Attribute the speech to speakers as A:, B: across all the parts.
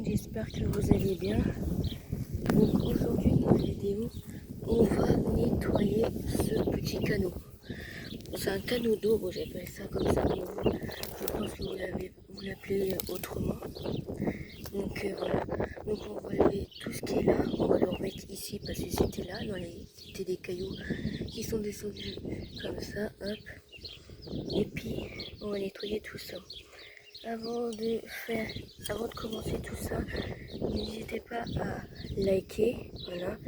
A: monde, j'espère que vous allez bien. Donc aujourd'hui dans la vidéo, on va nettoyer ce petit canot. C'est un canot d'eau, bon, j'appelle ça comme ça, mais vous, je pense que vous l'appelez autrement. Donc voilà, donc on va lever tout ce qui est là, on va le remettre ici parce que c'était là, c'était des cailloux qui sont descendus comme ça, hop. Et puis on va nettoyer tout ça. Avant de commencer tout ça, n'hésitez pas à liker, voilà,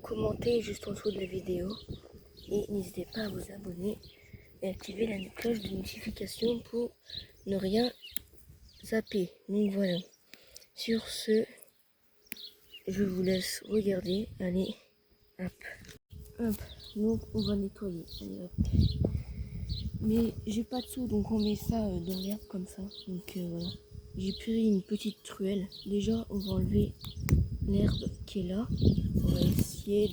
A: commenter juste en dessous de la vidéo et n'hésitez pas à vous abonner et activer la cloche de notification pour ne rien zapper. Donc voilà, sur ce, je vous laisse regarder, allez, hop, hop, donc on va nettoyer, allez hop. Mais j'ai pas de seau donc on met ça dans l'herbe comme ça, donc voilà. J'ai pris une petite truelle. Déjà, on va enlever l'herbe qui est là. On va essayer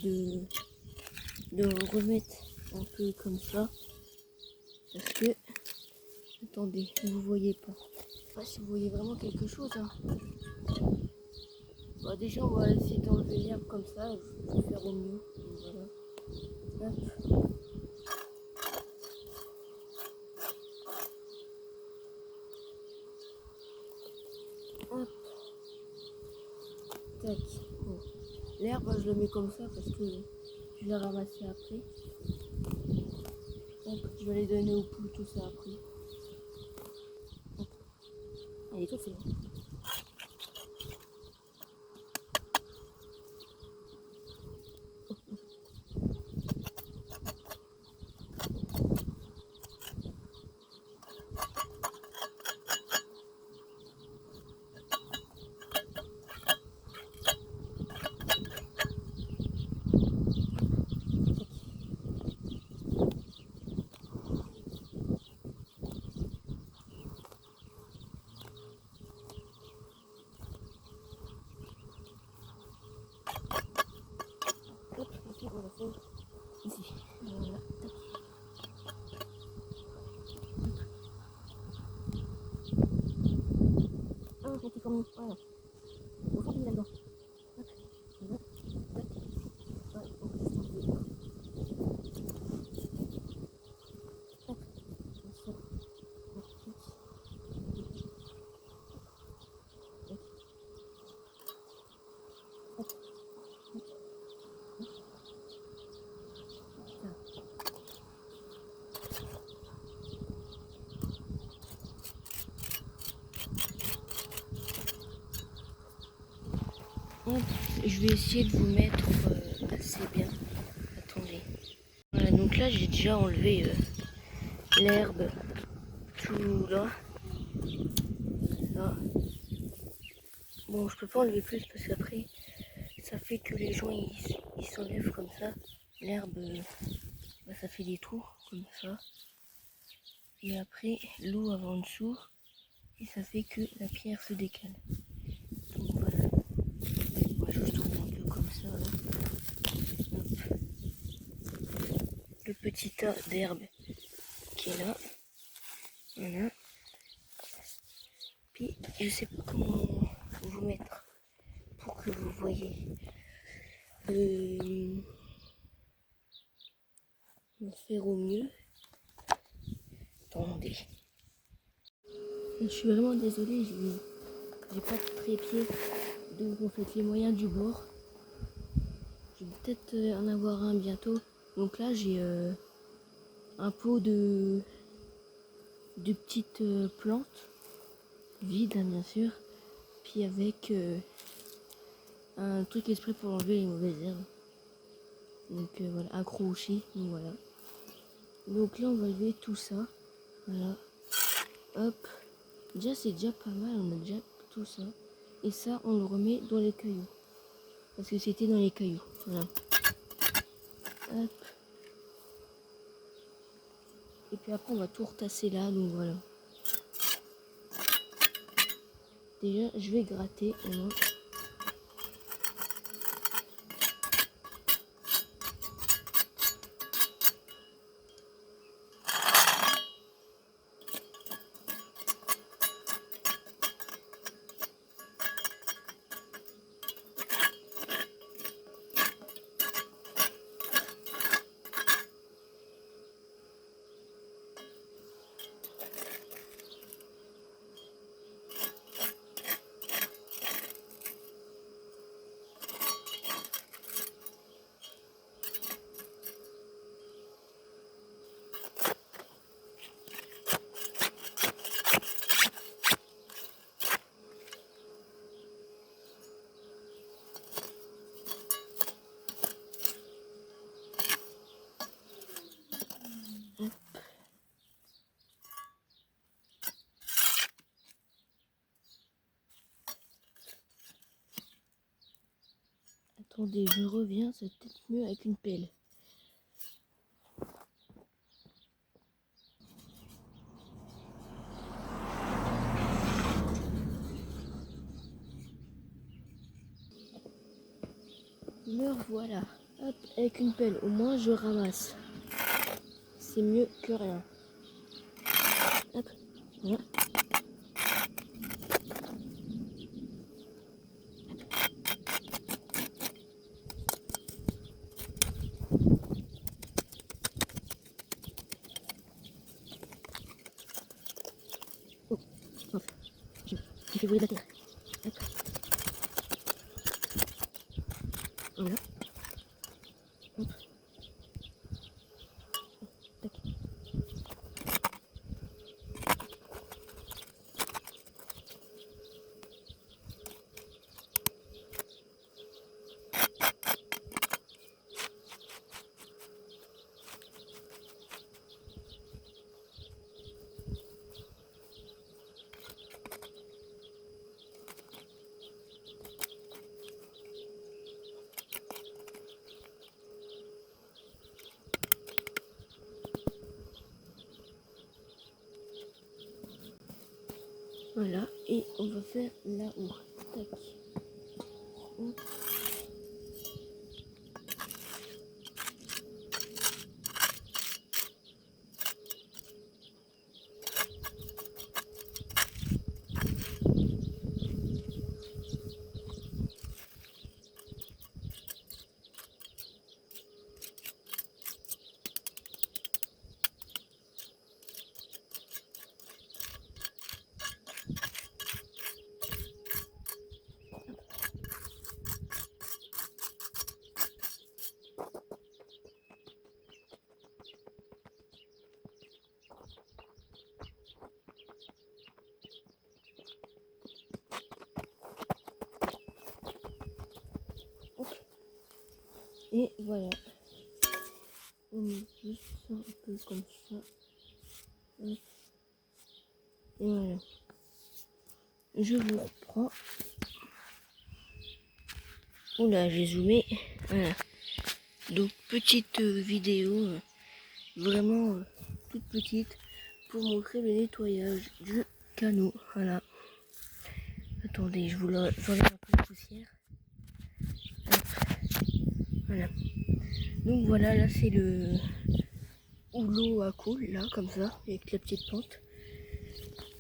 A: de remettre un peu comme ça. Parce que, attendez, vous voyez pas. Je sais pas si vous voyez vraiment quelque chose. Hein. Bah, déjà, on va essayer d'enlever l'herbe comme ça. Je vais faire au mieux. Donc, voilà. Hop. Hop. Tac. Bon. L'herbe, je le mets comme ça parce que je l'ai ramassé après. Hop. Je vais les donner aux poules, tout ça après. Hop. Allez, tout fait. Hop, ok, on va faire ici. Voilà, tac. Un petit comme voilà. On va là-dedans. Hop, voilà, tac. Ouais, on va descendre. Hop, on sort. Hop, tac. Tac. Hop, tac. Hop, je vais essayer de vous mettre assez bien. Attendez. Voilà, donc là j'ai déjà enlevé l'herbe tout là. Là. Bon, je peux pas enlever plus parce qu'après ça fait que les joints ils s'enlèvent comme ça. L'herbe, bah, ça fait des trous comme ça. Et après l'eau va en dessous et ça fait que la pierre se décale. Donc voilà. On va juste tourner un peu comme ça. Là. Hop. Le petit tas d'herbe qui est là. Voilà. Puis je sais pas comment vous mettre pour que vous voyez. On va faire au mieux. Attendez. Je suis vraiment désolée, j'ai pas de trépied. Donc on fait les moyens du bord. Je vais peut-être en avoir un bientôt. Donc là j'ai un pot de petites plantes. Vides hein, bien sûr. Puis avec un truc exprès pour enlever les mauvaises herbes. Donc voilà, accroché. Donc voilà. Donc là on va lever tout ça. Voilà. Hop. Déjà c'est déjà pas mal, on a déjà tout ça. Et ça on le remet dans les cailloux. Parce que c'était dans les cailloux. Voilà. Hop. Et puis après on va tout retasser là, donc voilà. Déjà je vais gratter. Voilà. Attendez, je reviens, c'est peut-être mieux avec une pelle. Me revoilà. Hop, avec une pelle, au moins je ramasse. C'est mieux que rien. Hop, voilà. Oh, mince. J'ai fait brûler de la terre. Hop. Voilà. Hop. Tac. Voilà, et on va faire là-haut. Tac. Hop. Et voilà. On met juste ça un peu comme ça. Hop. Et voilà. Je vous reprends. Oula, j'ai zoomé. Voilà. Donc petite vidéo, vraiment toute petite, pour montrer le nettoyage du canot. Voilà. Attendez, je vous j'enlève un peu de poussière. Hop. Voilà. Donc voilà, là c'est le où l'eau coule, là, comme ça, avec la petite pente.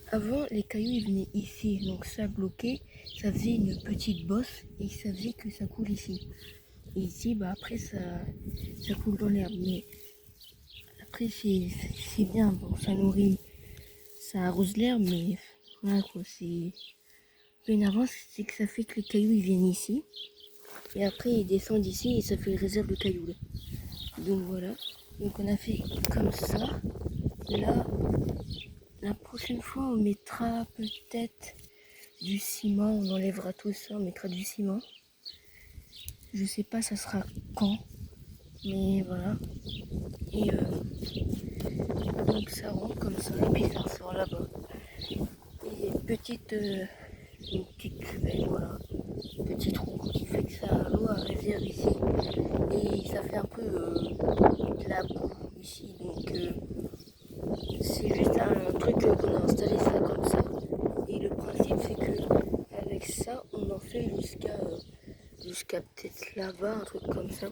A: Avant, les cailloux, ils venaient ici, donc ça bloquait, ça faisait une petite bosse, et ça faisait que ça coule ici. Et ici, bah après, ça coule dans l'herbe, mais après, c'est bien, bon, ça nourrit, ça arrose l'herbe, mais voilà quoi, c'est... Une avance, c'est que ça fait que les cailloux, ils viennent ici, et après, ils descendent ici, et ça fait une réserve de cailloux, là. Donc voilà, donc on a fait comme ça. Là, la prochaine fois, on mettra peut-être du ciment, on enlèvera tout ça, on mettra du ciment. Je sais pas ça sera quand, mais voilà. Et donc ça rentre comme ça, et puis ça ressort là-bas. Et une petite cuvette, voilà, petit trou qui fait que ça l'eau arrive ici. Et ça fait un peu de la boue ici, donc c'est juste un truc qu'on a installé ça comme ça. Et le principe c'est que avec ça on en fait jusqu'à peut-être là-bas, un truc comme ça.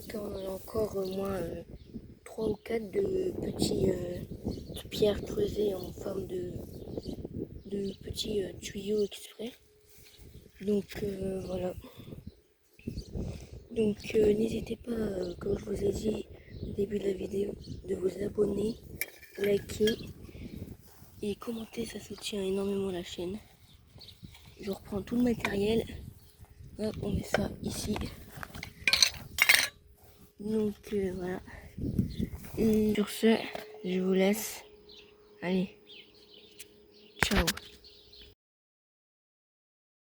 A: Quand on a encore au moins 3 ou 4 de petites pierres creusées en forme de petits tuyaux exprès. Donc voilà. Donc n'hésitez pas, comme je vous ai dit au début de la vidéo, de vous abonner, liker et commenter, ça soutient énormément la chaîne. Je reprends tout le matériel. Hop, on met ça ici. Donc voilà. Et sur ce, je vous laisse. Allez, ciao.